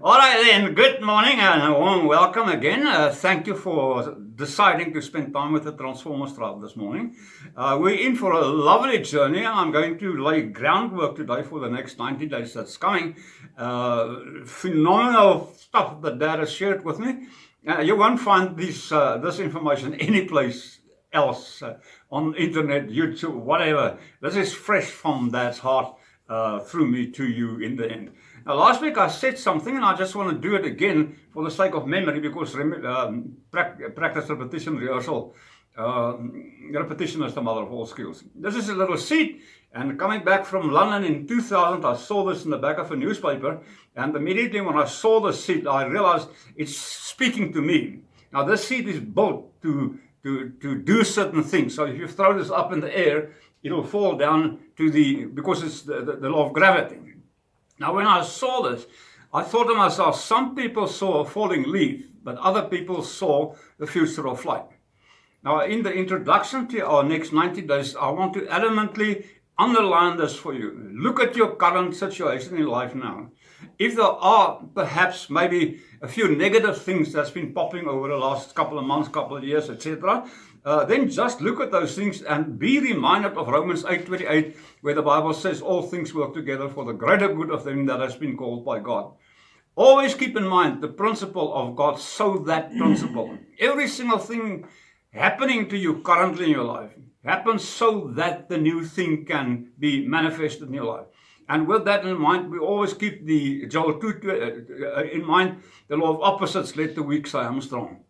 All right then, good morning and a warm welcome again. Thank you for deciding to spend time with the Transformers Tribe this morning. We're in for a lovely journey, and I'm going to lay groundwork today for the next 90 days that's coming. Phenomenal stuff that Dad has shared with me. You won't find this information anyplace else on internet, YouTube, whatever. This is fresh from Dad's heart through me to you in the end. Now, last week I said something, and I just want to do it again for the sake of memory, because practice, repetition, rehearsal. Repetition is the mother of all skills. This is a little seed, and coming back from London in 2000, I saw this in the back of a newspaper, and immediately when I saw the seed, I realized it's speaking to me. Now, this seed is built to do certain things. So if you throw this up in the air, it'll fall down because it's the law of gravity. Now, when I saw this, I thought to myself, some people saw a falling leaf, but other people saw the future of flight. Now, in the introduction to our next 90 days, I want to adamantly underline this for you. Look at your current situation in life now. If there are perhaps maybe a few negative things that's been popping over the last couple of months, couple of years, etc., then just look at those things and be reminded of Romans 8:28, where the Bible says all things work together for the greater good of them that has been called by God. Always keep in mind the principle of God, so that principle. Every single thing happening to you currently in your life happens so that the new thing can be manifested in your life. And with that in mind, we always keep the Joel 2 in mind, the law of opposites, let the weak say I'm strong.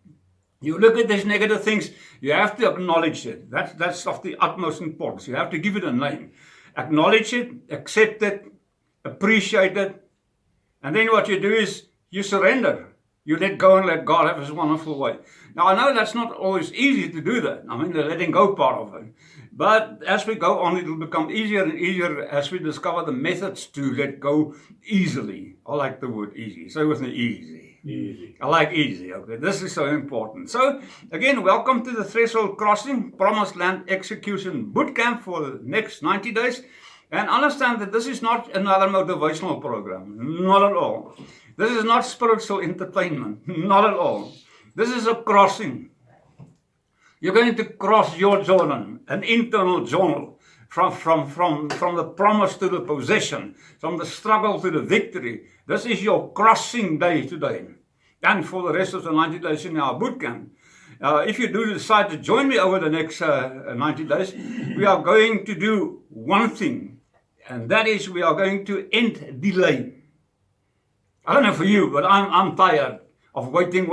You look at these negative things, you have to acknowledge it. That's of the utmost importance. You have to give it a name. Acknowledge it, accept it, appreciate it. And then what you do is you surrender. You let go and let God have His wonderful way. Now, I know that's not always easy to do that. I mean, the letting go part of it. But as we go on, it will become easier and easier as we discover the methods to let go easily. I like the word easy. Say with me, easy. Easy. I like easy. Okay, this is so important. So, again, welcome to the Threshold Crossing Promised Land Execution Bootcamp for the next 90 days. And understand that this is not another motivational program. Not at all. This is not spiritual entertainment. Not at all. This is a crossing. You're going to cross your Jordan, an internal journey, from the promise to the possession, from the struggle to the victory. This is your crossing day today, and for the rest of the 90 days in our bootcamp. If you do decide to join me over the next 90 days, we are going to do one thing, and that is we are going to end delay. I don't know for you, but I'm tired of waiting.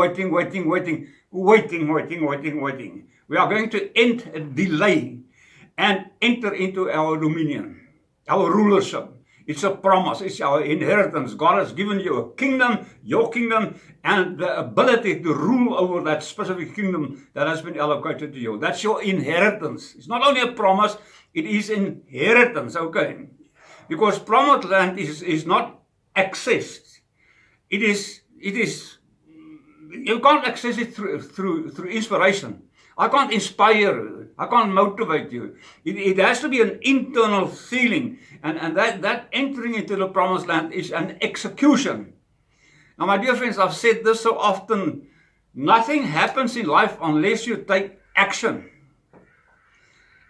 We are going to end delay and enter into our dominion, our rulership. It's a promise. It's our inheritance. God has given you a kingdom, your kingdom, and the ability to rule over that specific kingdom that has been allocated to you. That's your inheritance. It's not only a promise, it is inheritance, okay? Because promised land is not accessed. It is, you can't access it through inspiration. I can't inspire you. I can't motivate you. It has to be an internal feeling. And that entering into the promised land is an execution. Now, my dear friends, I've said this so often. Nothing happens in life unless you take action.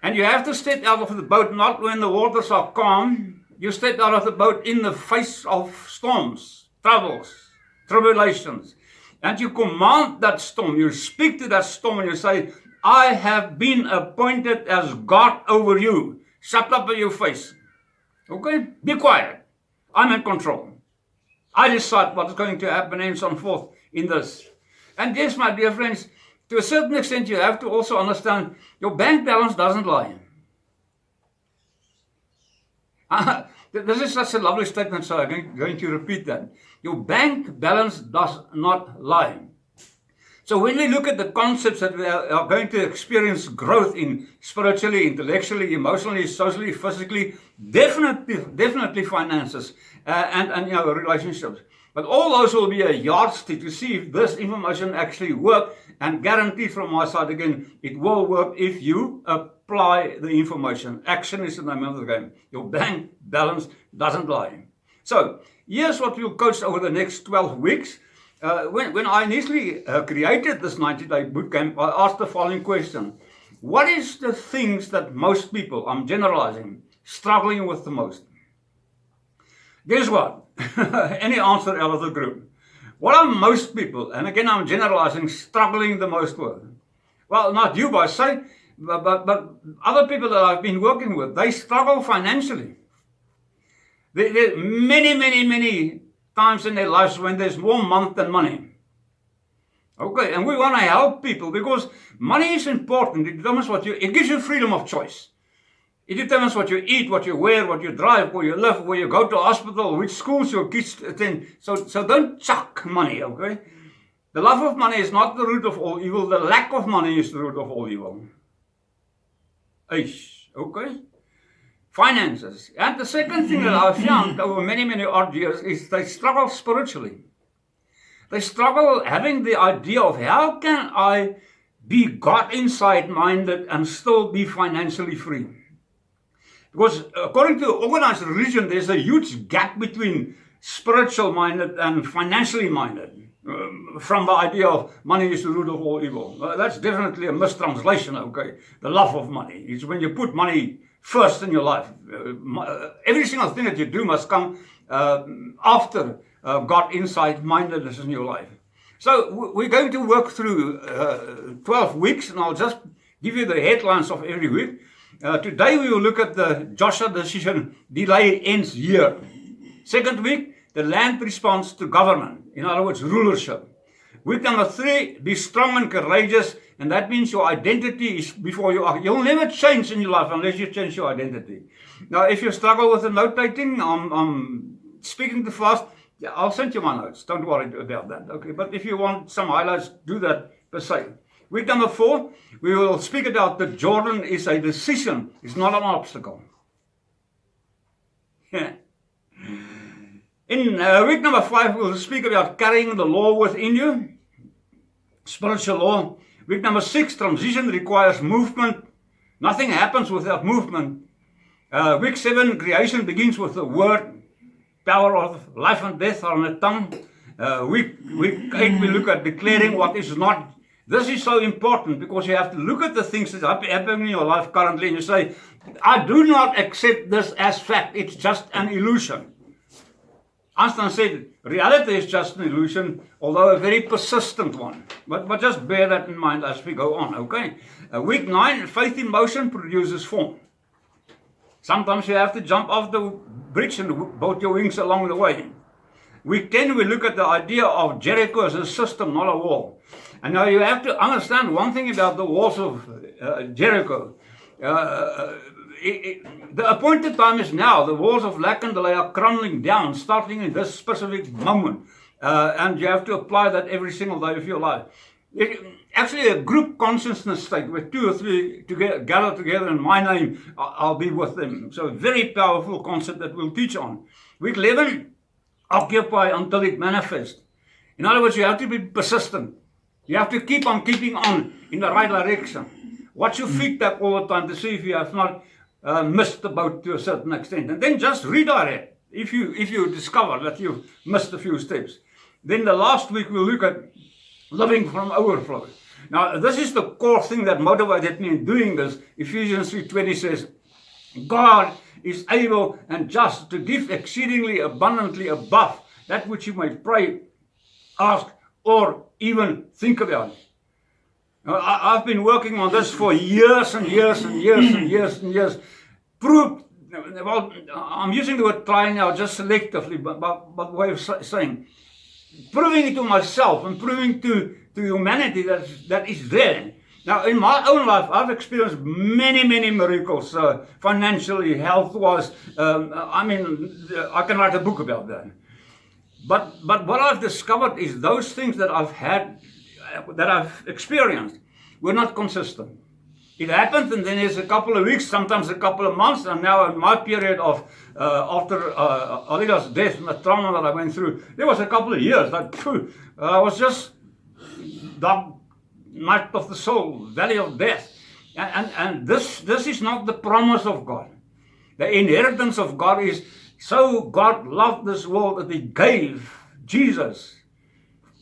And you have to step out of the boat not when the waters are calm. You step out of the boat in the face of storms, troubles, tribulations. And you command that storm. You speak to that storm and you say, I have been appointed as God over you. Shut up in your face. Okay? Be quiet. I'm in control. I decide what's going to happen and so forth in this. And yes, my dear friends, to a certain extent, you have to also understand your bank balance doesn't lie. This is such a lovely statement, so I'm going to repeat that. Your bank balance does not lie. So when we look at the concepts that we are going to experience growth in spiritually, intellectually, emotionally, socially, physically, definitely finances and relationships. But all those will be a yardstick to see if this information actually works, and guaranteed from my side again, it will work if you apply the information. Action is the name of the game. Your bank balance doesn't lie. So, here's what we'll coach over the next 12 weeks. When I initially created this 90-day bootcamp, I asked the following question. What is the things that most people, I'm generalizing, struggling with the most? Guess what? Any answer out of the group. What are most people, and again I'm generalizing, struggling the most with? Well, not you by say, but other people that I've been working with, they struggle financially. There are many times in their lives when there's more month than money. Okay, and we want to help people because money is important. It determines it gives you freedom of choice. It determines what you eat, what you wear, what you drive, where you live, where you go to hospital, which schools your kids attend. So don't chuck money, okay? The love of money is not the root of all evil. The lack of money is the root of all evil. Okay? Finances. And the second thing that I've found over many odd years is they struggle spiritually. They struggle having the idea of how can I be God inside minded and still be financially free. Because according to organized religion, there's a huge gap between spiritual minded and financially minded. From the idea of money is the root of all evil. That's definitely a mistranslation, okay? The love of money. It's when you put money first in your life. Every single thing that you do must come after God inside mindedness in your life. So we're going to work through 12 weeks, and I'll just give you the headlines of every week. Today we will look at the Joshua decision, delay ends here. Second week, the land response to government. In other words, rulership. Week number 3, be strong and courageous. And that means your identity is before you are. You'll never change in your life unless you change your identity. Now, if you struggle with the note taking, I'm speaking too fast, I'll send you my notes. Don't worry about that. Okay, but if you want some highlights, do that per se. Week number 4, we will speak about that Jordan is a decision. It's not an obstacle. In week number 5, we'll speak about carrying the law within you. Spiritual law. Week number 6, transition requires movement. Nothing happens without movement. Week 7, creation begins with the word. Power of life and death are on the tongue. Week 8, we look at declaring what is not. This is so important because you have to look at the things that are happening in your life currently and you say, I do not accept this as fact. It's just an illusion. Einstein said, reality is just an illusion, although a very persistent one. But just bear that in mind as we go on, okay? Week 9, faith in motion produces form. Sometimes you have to jump off the bridge and build your wings along the way. Week 10, we look at the idea of Jericho as a system, not a wall. And now you have to understand one thing about the walls of Jericho. The appointed time is now. The walls of lack and delay are crumbling down, starting in this specific moment. And you have to apply that every single day of your life. Actually, a group consciousness state where 2 or 3 gather together in my name, I'll be with them. So a very powerful concept that we'll teach on. Week 11, occupy until it manifests. In other words, you have to be persistent. You have to keep on keeping on in the right direction. Watch your feedback all the time to see if you have not missed the boat to a certain extent. And then just redirect if you discover that you've missed a few steps. Then the last week we'll look at living from overflow. Now this is the core thing that motivated me in doing this. Ephesians 3:20 says, God is able and just to give exceedingly abundantly above that which you may pray, ask, or even think about. Now, I've been working on this for years and years and years and years and years. Proved, well, I'm using the word try now just selectively, but way of saying, proving it to myself and proving to humanity that is there. Now, in my own life, I've experienced many miracles, financially, health-wise. I can write a book about that. But what I've discovered is those things that I've had, that I've experienced, were not consistent. It happened, and then there's a couple of weeks, sometimes a couple of months, and now in my period of after Alida's death and the trauma that I went through, there was a couple of years that I was just dark night of the soul, valley of death, and this is not the promise of God. The inheritance of God is So God loved this world that He gave Jesus,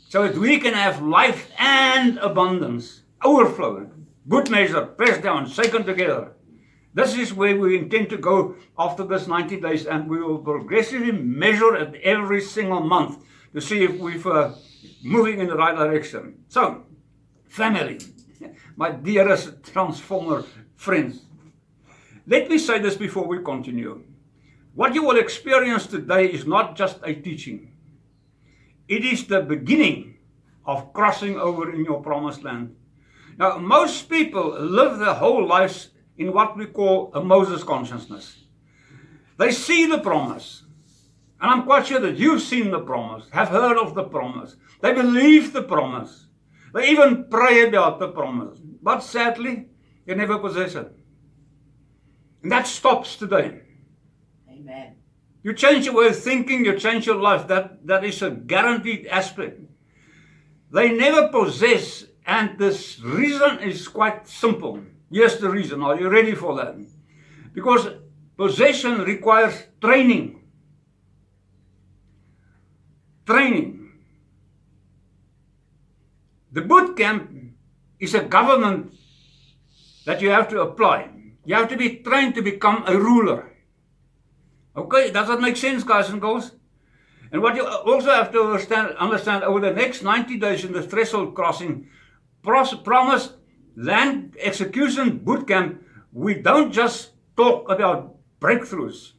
so that we can have life and abundance, overflow, good measure, pressed down, shaken together. This is where we intend to go after this 90 days, and we will progressively measure it every single month to see if we're moving in the right direction. So, family, my dearest Transformer friends, let me say this before we continue. What you will experience today is not just a teaching. It is the beginning of crossing over in your promised land. Now, most people live their whole lives in what we call a Moses consciousness. They see the promise. And I'm quite sure that you've seen the promise, have heard of the promise. They believe the promise. They even pray about the promise. But sadly, they never possess it. And that stops today. Amen. You change your way of thinking, you change your life. That is a guaranteed aspect. They never possess, and this reason is quite simple. Here's the reason. Are you ready for that? Because possession requires training. Training. The boot camp is a government that you have to apply. You have to be trained to become a ruler. Okay, does that make sense, guys and girls? And what you also have to understand over the next 90 days in the threshold crossing, promised land execution boot camp, we don't just talk about breakthroughs.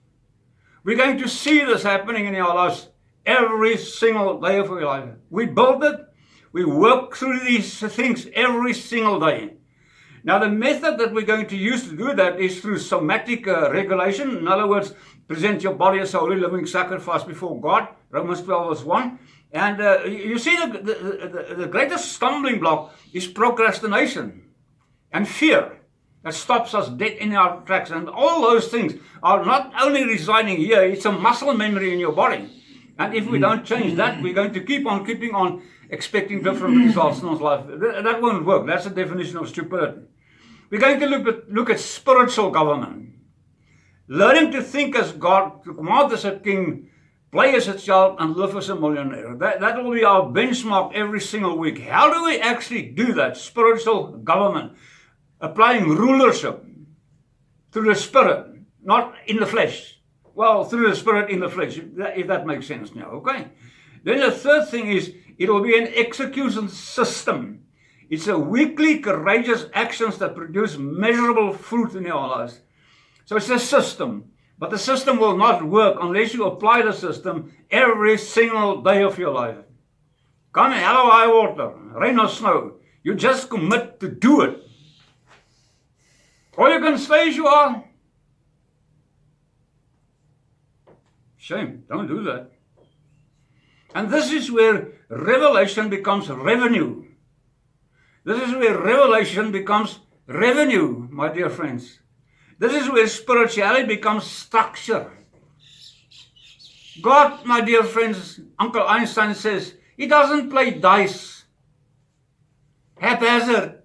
We're going to see this happening in our lives every single day of our life. We build it, we work through these things every single day. Now, the method that we're going to use to do that is through somatic regulation. In other words, present your body as a holy living sacrifice before God, Romans 12 verse 1. And you see the greatest stumbling block is procrastination and fear that stops us dead in our tracks. And all those things are not only residing here, it's a muscle memory in your body. And if we don't change that, we're going to keep on keeping on expecting different results in our life. That won't work. That's the definition of stupidity. We're going to look at spiritual government. Learning to think as God, to command as a king, play as a child, and live as a millionaire. That will be our benchmark every single week. How do we actually do that? Spiritual government. Applying rulership through the Spirit, not in the flesh. Well, through the Spirit in the flesh, if that makes sense now, okay? Then the third thing is, it will be an execution system. It's a weekly courageous actions that produce measurable fruit in our lives. So it's a system. But the system will not work unless you apply the system every single day of your life. Come hell or high water, rain or snow. You just commit to do it. Or you can stay as you are. Shame, don't do that. And this is where revelation becomes revenue. This is where revelation becomes revenue, my dear friends. This is where spirituality becomes structure. God, my dear friends, Uncle Einstein says, He doesn't play dice. Haphazard.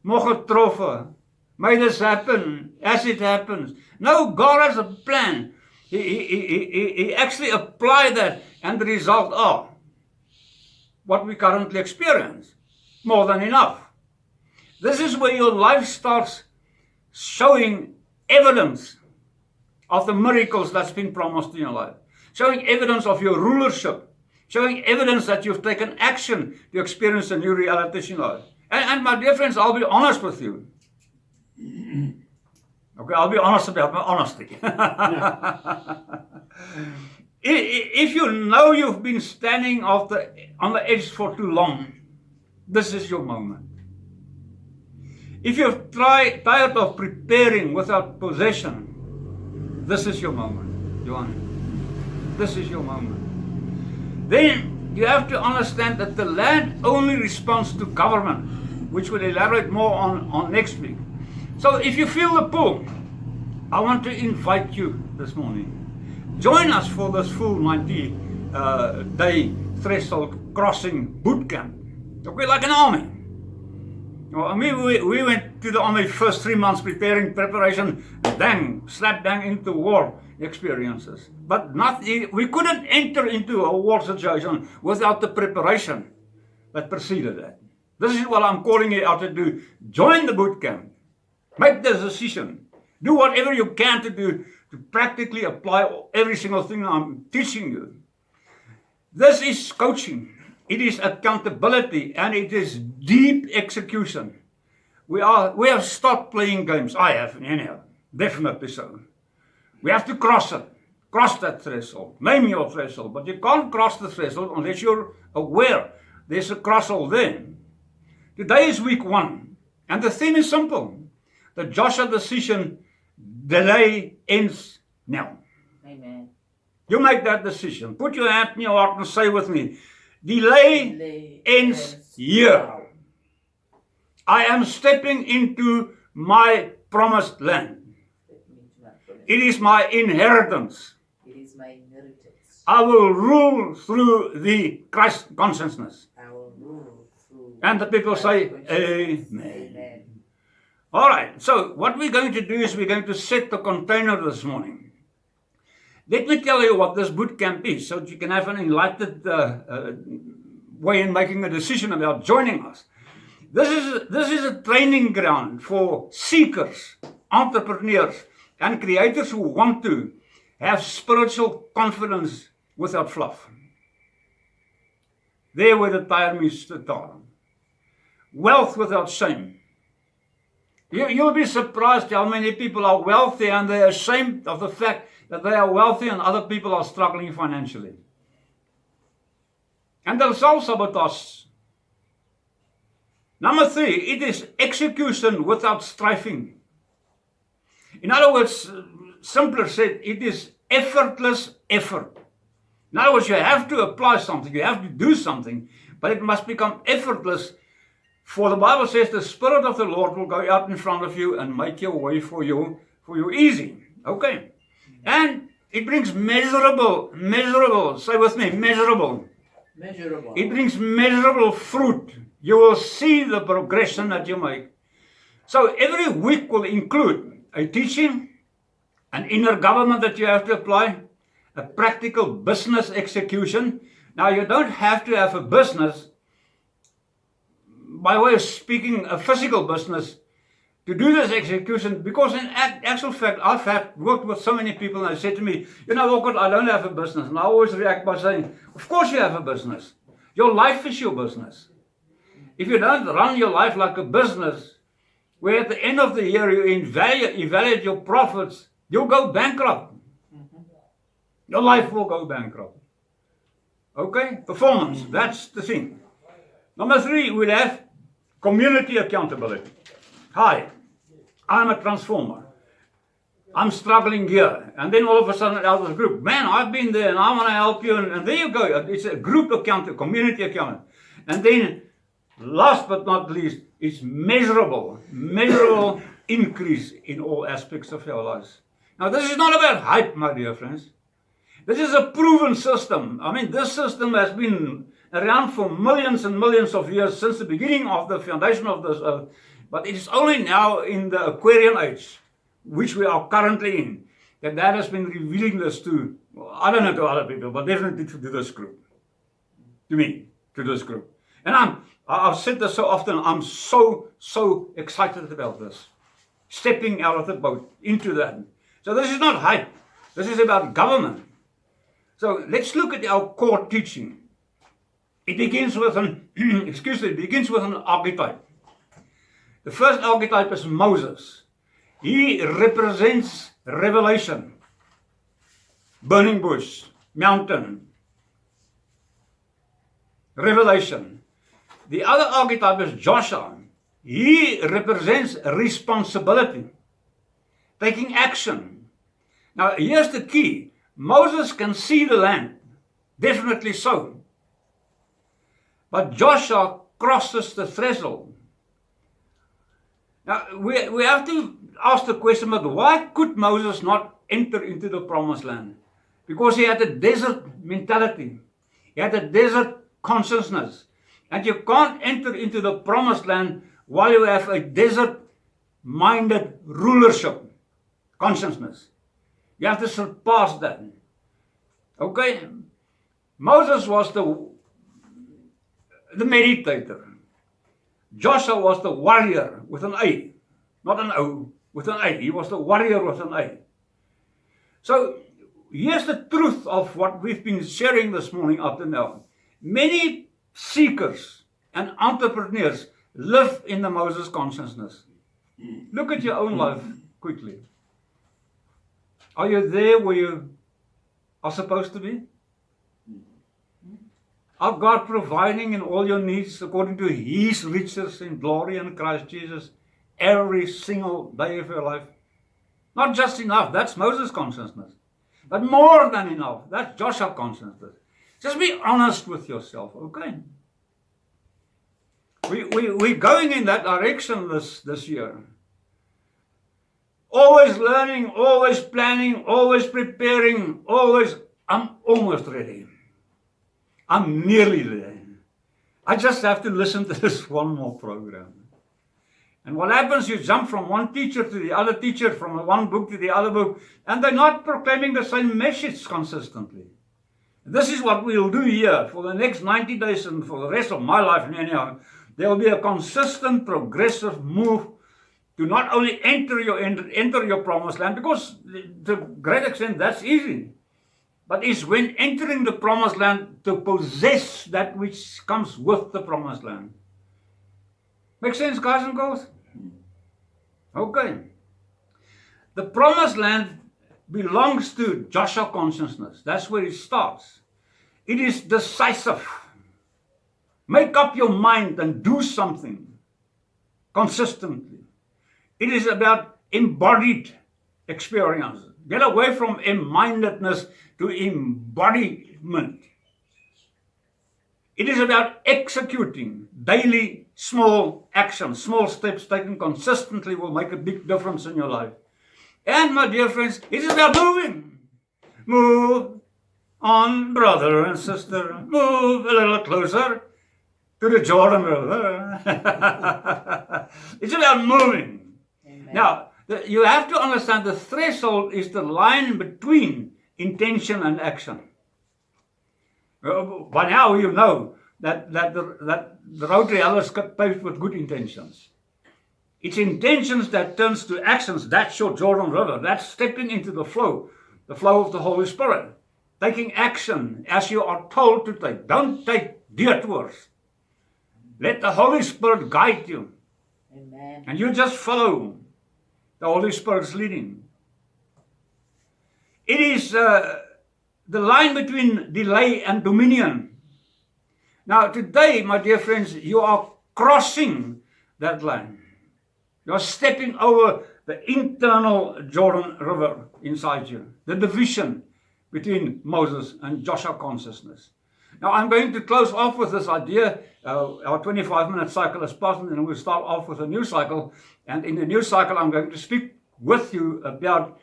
Mogetroffen. May this happen as it happens. No, God has a plan. He actually applied that, and the result are what we currently experience. More than enough. This is where your life starts showing evidence of the miracles that's been promised in your life. Showing evidence of your rulership. Showing evidence that you've taken action to experience a new reality in your life. And my dear friends, I'll be honest with you. Okay, I'll be honest about my honesty. If you know you've been standing on the edge for too long, this is your moment. If you're tired of preparing without possession, this is your moment, Johan. This is your moment. Then you have to understand that the land only responds to government, which we'll elaborate more on next week. So if you feel the pull, I want to invite you this morning. Join us for this full 90-day threshold crossing boot camp. Okay, like an army. Well, I mean, we went to the army first 3 months preparation, slap bang into war experiences. But we couldn't enter into a war situation without the preparation that preceded that. This is what I'm calling you out to do. Join the boot camp. Make the decision. Do whatever you can to do to practically apply every single thing I'm teaching you. This is coaching. It is accountability, and it is deep execution. We have stopped playing games. I have, anyhow, definitely so. We have to cross that threshold. Name your threshold, but you can't cross the threshold unless you're aware there's a threshold there. Today is week 1, and the theme is simple. The Joshua decision, delay ends now. Amen. You make that decision. Put your hand in your heart and say with me, delay ends here. I am stepping into my promised land. It is my inheritance. It is my inheritance. I will rule through the Christ consciousness. I will rule through. And the people say, Amen. Amen. All right, so what we're going to do is we're going to set the container this morning. Let me tell you what this boot camp is, so that you can have an enlightened way in making a decision about joining us. This is a training ground for seekers, entrepreneurs, and creators who want to have spiritual confidence without fluff. There where the tire meets the tar. Wealth without shame. You'll be surprised how many people are wealthy and they're ashamed of the fact that they are wealthy and other people are struggling financially. And they'll self-sabotage. Number 3, it is execution without striving. In other words, simpler said, it is effortless effort. In other words, you have to apply something, you have to do something, but it must become effortless. For the Bible says the Spirit of the Lord will go out in front of you and make your way for you easy. Okay. And it brings measurable, say with me, measurable. It brings measurable fruit. You will see the progression that you make. So every week will include a teaching, an inner government that you have to apply, a practical business execution. Now you don't have to have a business, by way of speaking, a physical business, to do this execution, because in actual fact, I've worked with so many people and they said to me, you know, Walcott, I don't have a business. And I always react by saying, of course you have a business. Your life is your business. If you don't run your life like a business, where at the end of the year you evaluate your profits, you'll go bankrupt. Your life will go bankrupt. Okay? Performance, that's the thing. Number 3, we'll have community accountability. Hi, I'm a transformer. I'm struggling here. And then all of a sudden out of the group, man, I've been there and I want to help you. And there you go. It's a group account, community account. And then last but not least, it's measurable increase in all aspects of your lives. Now this is not about hype, my dear friends. This is a proven system. I mean, this system has been around for millions and millions of years since the beginning of the foundation of this earth. But it is only now in the Aquarian age, which we are currently in, that has been revealing this to, well, I don't know to other people, but definitely to this group. To me, to this group. And I've said this so often, I'm so excited about this. Stepping out of the boat into that. So this is not hype. This is about government. So let's look at our core teaching. It begins with an archetype. The first archetype is Moses. He represents revelation. Burning bush, mountain. Revelation. The other archetype is Joshua. He represents responsibility. Taking action. Now here's the key. Moses can see the land. Definitely so. But Joshua crosses the threshold. Now, we have to ask the question, but why could Moses not enter into the promised land? Because he had a desert mentality. He had a desert consciousness. And you can't enter into the promised land while you have a desert-minded rulership, consciousness. You have to surpass that. Okay? Moses was the meditator. Joshua was the warrior with an A. Not an O, with an A. He was the warrior with an A. So, here's the truth of what we've been sharing this morning up to now. Many seekers and entrepreneurs live in the Moses consciousness. Look at your own life quickly. Are you there where you are supposed to be? Are God providing in all your needs according to His riches in glory in Christ Jesus every single day of your life? Not just enough, that's Moses' consciousness. But more than enough, that's Joshua's consciousness. Just be honest with yourself, okay? We're going in that direction this year. Always learning, always planning, always preparing, I'm almost ready. I'm nearly there. I just have to listen to this one more program. And what happens, you jump from one teacher to the other teacher, from one book to the other book, and they're not proclaiming the same message consistently. This is what we'll do here for the next 90 days and for the rest of my life anyhow. There will be a consistent, progressive move to not only enter your promised land, because to a great extent that's easy, but it's when entering the promised land to possess that which comes with the promised land. Make sense, guys and girls? Okay. The promised land belongs to Joshua consciousness. That's where it starts. It is decisive. Make up your mind and do something consistently. It is about embodied experience. Get away from mindedness to embodiment. It is about executing daily small actions, small steps taken consistently will make a big difference in your life. And my dear friends, it is about moving. Move on, brother and sister. Move a little closer to the Jordan River. It's about moving. Amen. Now, you have to understand the threshold is the line between intention and action. By now you know that the road to hell is paved with good intentions. It's intentions that turns to actions. That's your Jordan River. That's stepping into the flow of the Holy Spirit. Taking action as you are told to take. Don't take detours. Let the Holy Spirit guide you. Amen. And you just follow the Holy Spirit's leading. It is the line between delay and dominion. Now today, my dear friends, you are crossing that line. You are stepping over the internal Jordan River inside you. The division between Moses and Joshua consciousness. Now I'm going to close off with this idea. Our 25-minute cycle is passed, and then we'll start off with a new cycle. And in the new cycle, I'm going to speak with you about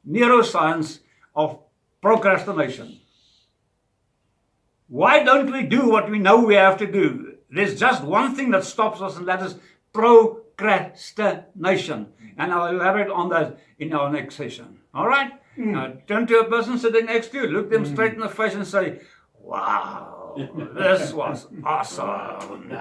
neuroscience of procrastination. Why don't we do what we know we have to do? There's just one thing that stops us, and that is procrastination. And I'll elaborate on that in our next session. All right? Now, turn to a person sitting next to you, look them straight in the face and say, wow, this was awesome.